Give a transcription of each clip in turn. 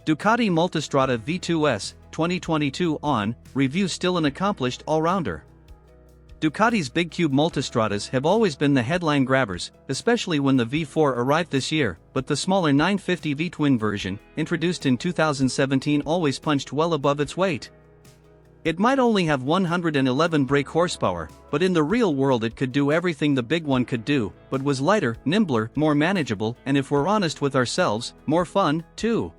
Ducati Multistrada V2S, 2022 on, review. Still an accomplished all-rounder. Ducati's big cube Multistradas have always been the headline grabbers, especially when the V4 arrived this year, but the smaller 950 V-twin version, introduced in 2017, always punched well above its weight. It might only have 111 brake horsepower, but in the real world it could do everything the big one could do, but was lighter, nimbler, more manageable, and if we're honest with ourselves, more fun, too.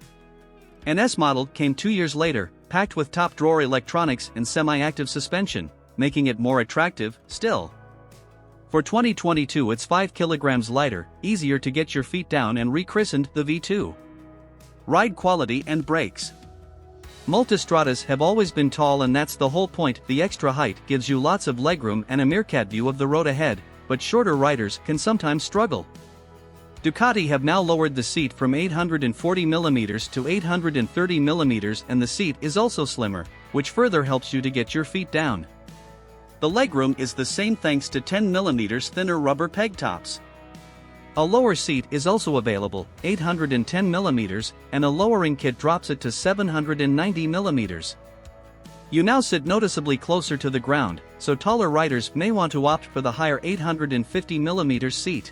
An S model came 2 years later, packed with top-drawer electronics and semi-active suspension, making it more attractive, still. For 2022 it's 5 kilograms lighter, easier to get your feet down, and rechristened the V2. Ride quality and brakes. Multistradas have always been tall, and that's the whole point. The extra height gives you lots of legroom and a meerkat view of the road ahead, but shorter riders can sometimes struggle. Ducati have now lowered the seat from 840mm to 830mm, and the seat is also slimmer, which further helps you to get your feet down. The legroom is the same thanks to 10mm thinner rubber peg tops. A lower seat is also available, 810mm, and a lowering kit drops it to 790mm. You now sit noticeably closer to the ground, so taller riders may want to opt for the higher 850mm seat.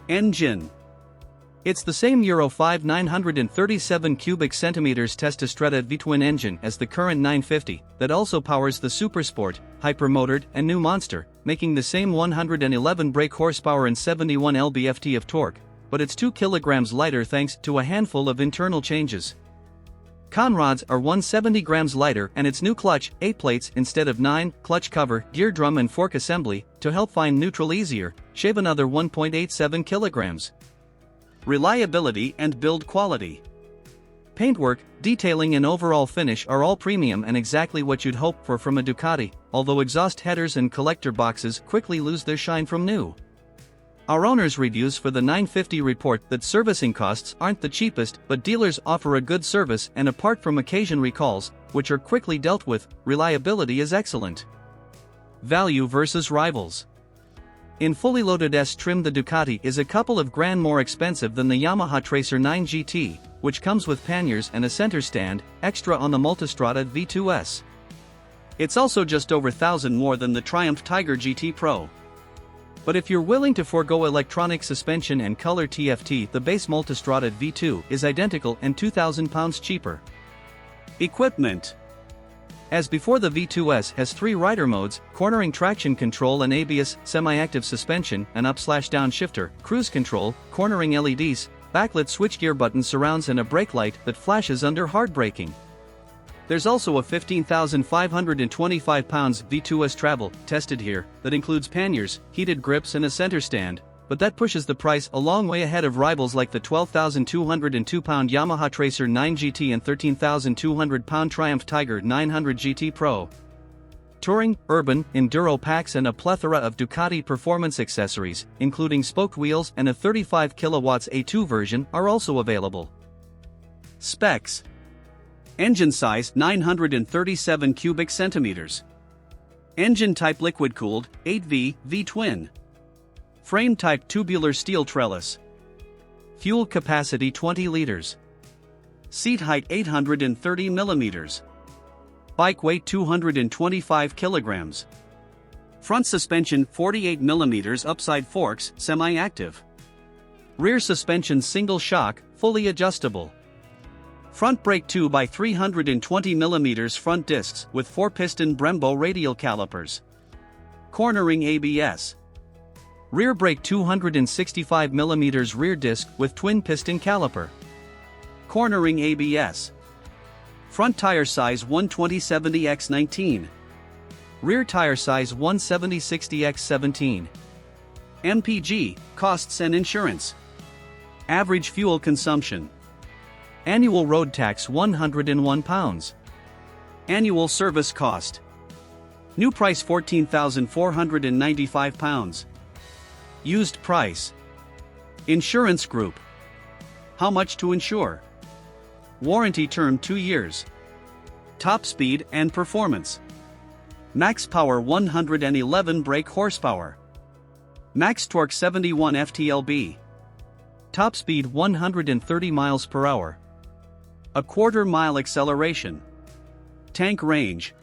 Engine. It's the same Euro 5 937 cubic centimeters testosterone V-twin engine as the current 950, that also powers the Supersport, hypermotored, and new Monster, making the same 111 brake horsepower and 71 lb-ft of torque, but it's 2 kilograms lighter thanks to a handful of internal changes. Conrods are 170 grams lighter, and its new clutch, 8 plates instead of 9, clutch cover, gear drum and fork assembly, to help find neutral easier, shave another 1.87 kilograms. Reliability and build quality. Paintwork, detailing and overall finish are all premium and exactly what you'd hope for from a Ducati, although exhaust headers and collector boxes quickly lose their shine from new. Our owner's reviews for the 950 report that servicing costs aren't the cheapest, but dealers offer a good service, and apart from occasion recalls, which are quickly dealt with, reliability is excellent. Value versus rivals. In fully loaded S trim, the Ducati is a couple of grand more expensive than the Yamaha Tracer 9 GT, which comes with panniers and a center stand, extra on the Multistrada V2S. It's also just over $1,000 more than the Triumph Tiger GT Pro. But if you're willing to forego electronic suspension and color TFT, the base Multistrada V2 is identical and £2,000 cheaper. Equipment. As before, the V2S has 3 rider modes: cornering, traction control and ABS, semi-active suspension, an up/down shifter, cruise control, cornering LEDs, backlit switchgear button, surrounds, and a brake light that flashes under hard braking. There's also a 15,525 pounds V2S travel, tested here, that includes panniers, heated grips and a center stand, but that pushes the price a long way ahead of rivals like the 12,202 pound Yamaha Tracer 9 GT and 13,200 pound Triumph Tiger 900 GT Pro. Touring, urban, enduro packs and a plethora of Ducati performance accessories, including spoked wheels and a 35 kilowatts A2 version, are also available. Specs. Engine size 937 cubic centimeters. Engine type liquid-cooled, 8V, V-twin. Frame type tubular steel trellis. Fuel capacity 20 liters. Seat height 830 millimeters. Bike weight 225 kilograms. Front suspension 48 millimeters upside forks, semi-active. Rear suspension single shock, fully adjustable. Front brake 2 by 320 millimeters front discs with 4-piston Brembo radial calipers. Cornering ABS. Rear brake 265 mm rear disc with twin piston caliper. Cornering ABS. Front tire size 120/70x19. Rear tire size 170/60x17. MPG, costs and insurance. Average fuel consumption. Annual road tax £101. Annual service cost. New price £14,495. Used price. Insurance group. How much to insure? Warranty term 2 years. Top speed and performance. Max power 111 brake horsepower. Max torque 71 ft-lb. Top speed 130 miles per hour. A quarter-mile acceleration. Tank range,